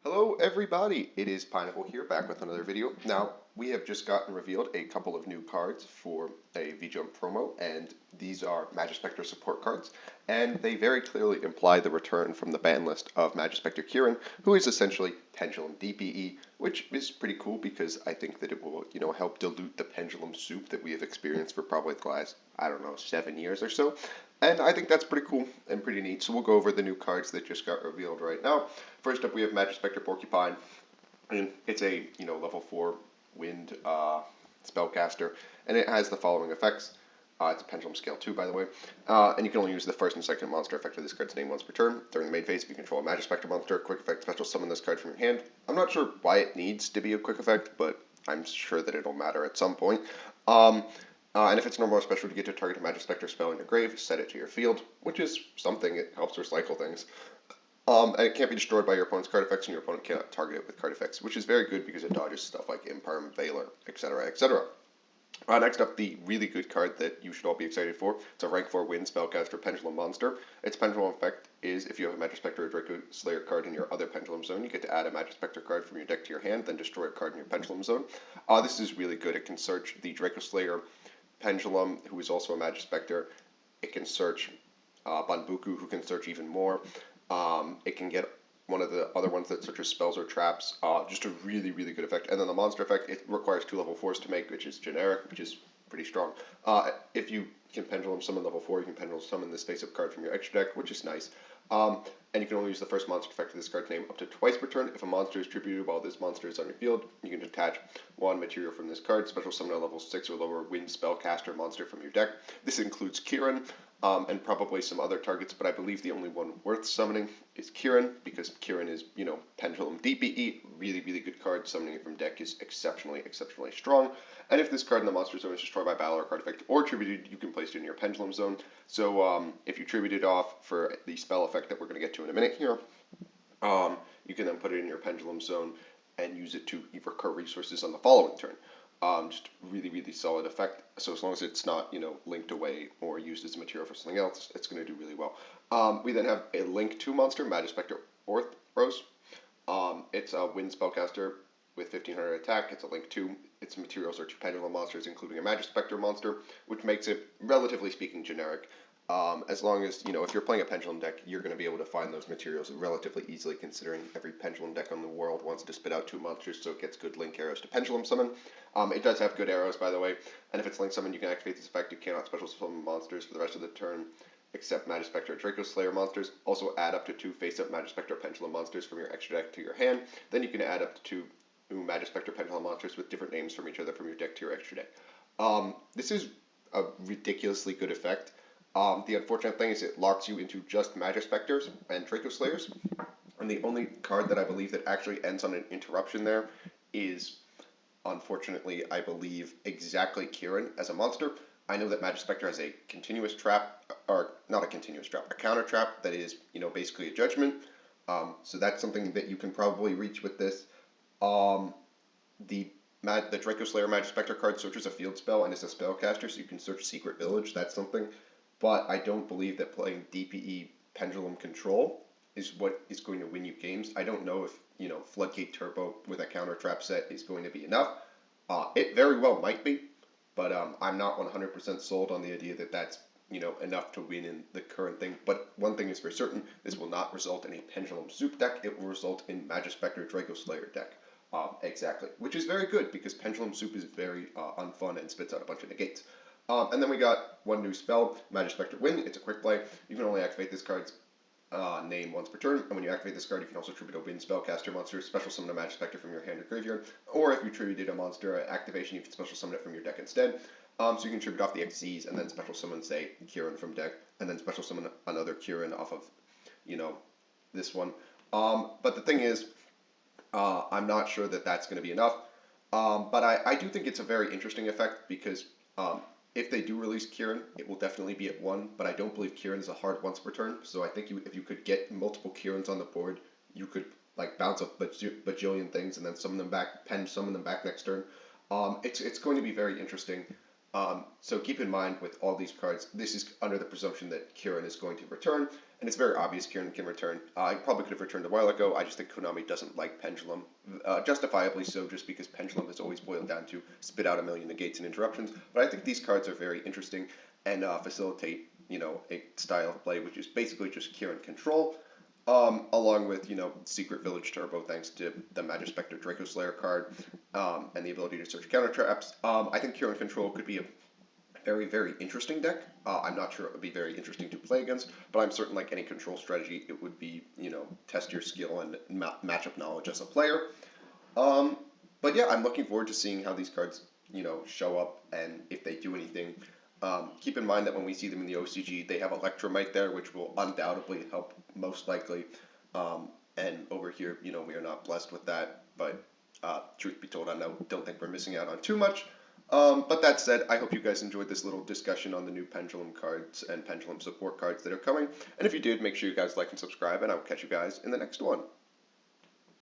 Hello everybody, it is Pineapple here, back with another video. Now, we have just gotten revealed a couple of new cards for a V-Jump promo, and these are Majespecter support cards, and they very clearly imply the return from the ban list of Majespecter Kirin, who is essentially Pendulum DPE, which is pretty cool because I think that it will, help dilute the pendulum soup that we have experienced for probably the last, 7 years or so. And I think that's pretty cool and pretty neat. So we'll go over the new cards that just got revealed right now. First up, we have Majespecter Porcupine, and it's a level 4 wind spellcaster, and it has the following effects. It's a Pendulum Scale 2, by the way, and you can only use the first and second monster effect of this card's name once per turn. During the main phase, if you control a Majespecter monster, quick effect special summon this card from your hand. I'm not sure why it needs to be a quick effect, but I'm sure that it'll matter at some point. And if it's normal or special, you get to target a Majespecter spell in your grave, set it to your field, which is something. It helps recycle things. And it can't be destroyed by your opponent's card effects, and your opponent cannot target it with card effects, which is very good because it dodges stuff like Imperm, Veiler, etc., etc. Next up, the really good card that you should all be excited for. It's a rank 4 wind spellcaster Pendulum Monster. Its Pendulum effect is if you have a Majespecter or Draco Slayer card in your other Pendulum Zone, you get to add a Majespecter card from your deck to your hand, then destroy a card in your Pendulum Zone. This is really good. It can search the Draco Slayer Pendulum, who is also a Majespecter. It can search Banbuku, who can search even more. It can get one of the other ones that searches spells or traps. Just a really, really good effect. And then the monster effect, it requires 2 level 4s to make, which is generic, which is pretty strong. If you can Pendulum Summon level 4, you can Pendulum Summon this face-up card from your extra deck, which is nice. And you can only use the first monster effect of this card's name up to twice per turn. If a monster is tributed while this monster is on your field, you can detach 1 material from this card, special summon a level 6 or lower wind spellcaster monster from your deck. This includes Kirin, and probably some other targets, but I believe the only one worth summoning is Kirin, because Kirin is, Pendulum DPE, really, really good card. Summoning it from deck is exceptionally, exceptionally strong. And if this card in the monster zone is destroyed by battle or card effect or tributed, you can place it in your Pendulum zone. So if you tribute it off for the spell effect that we're going to get to in a minute here, you can then put it in your Pendulum zone and use it to recur resources on the following turn. Just really, really solid effect. So as long as it's not, linked away or used as material for something else, it's going to do really well. We then have a Link 2 monster, Majespecter Orthros. It's a wind spellcaster with 1500 attack. It's a Link 2. Its materials are 2 Pendulum monsters, including a Majespecter monster, which makes it, relatively speaking, generic. As long as, if you're playing a Pendulum deck, you're going to be able to find those materials relatively easily, considering every Pendulum deck in the world wants to spit out 2 monsters, so it gets good Link arrows to Pendulum Summon. It does have good arrows, by the way, and if it's Link Summon, you can activate this effect. You cannot special summon monsters for the rest of the turn, except Majespecter or Draco Slayer monsters. Also add up to 2 face-up Majespecter or Pendulum monsters from your extra deck to your hand. Then you can add up to 2 Majespecter Pendulum monsters with different names from each other from your deck to your extra deck. This is a ridiculously good effect. The unfortunate thing is it locks you into just Majespecters and Draco Slayers, and the only card that I believe that actually ends on an interruption there is, unfortunately, I believe, exactly Kirin as a monster. I know that Majespecter has a continuous trap, or not a continuous trap, a counter trap that is, basically a judgment. So that's something that you can probably reach with this. The Draco Slayer Majespecter card searches a field spell and is a spellcaster, so you can search Secret Village. That's something. But I don't believe that playing DPE Pendulum Control is what is going to win you games. I don't know if, Floodgate Turbo with a counter trap set is going to be enough. It very well might be, but I'm not 100% sold on the idea that that's, enough to win in the current thing. But one thing is for certain, this will not result in a Pendulum Soup deck. It will result in Majespecter Draco Slayer deck. Exactly, which is very good because Pendulum Soup is very unfun and spits out a bunch of negates. And then we got one new spell, Majespecter Wind. It's a quick play. You can only activate this card's name once per turn, and when you activate this card, you can also tribute a Wind spellcaster monster, special summon a Majespecter from your hand or graveyard, or if you tributed a monster at activation, you can special summon it from your deck instead. So you can tribute off the XZs and then special summon, say, Kirin from deck, and then special summon another Kirin off of, this one. But the thing is, I'm not sure that that's going to be enough. But I do think it's a very interesting effect because if they do release Kirin, it will definitely be at 1, but I don't believe Kirin is a hard once per turn, so I think if you could get multiple Kirins on the board, you could bounce a bajillion things and then summon them back, summon them back next turn. It's going to be very interesting. So keep in mind with all these cards, this is under the presumption that Kirin is going to return, and it's very obvious Kirin can return. I probably could have returned a while ago. I just think Konami doesn't like Pendulum, justifiably so, just because Pendulum has always boiled down to spit out a million negates and interruptions. But I think these cards are very interesting and facilitate, a style of play which is basically just Kirin control. Along with, Secret Village Turbo, thanks to the Majespecter Draco Slayer card, and the ability to search counter traps. I think Kirin Control could be a very, very interesting deck. I'm not sure it would be very interesting to play against, but I'm certain, like any control strategy, it would be, test your skill and matchup knowledge as a player. But yeah, I'm looking forward to seeing how these cards, show up and if they do anything. Keep in mind that when we see them in the OCG, they have Electromite there, which will undoubtedly help most likely. And over here, we are not blessed with that. But truth be told, I don't think we're missing out on too much. But that said, I hope you guys enjoyed this little discussion on the new Pendulum cards and Pendulum support cards that are coming. And if you did, make sure you guys like and subscribe, and I'll catch you guys in the next one.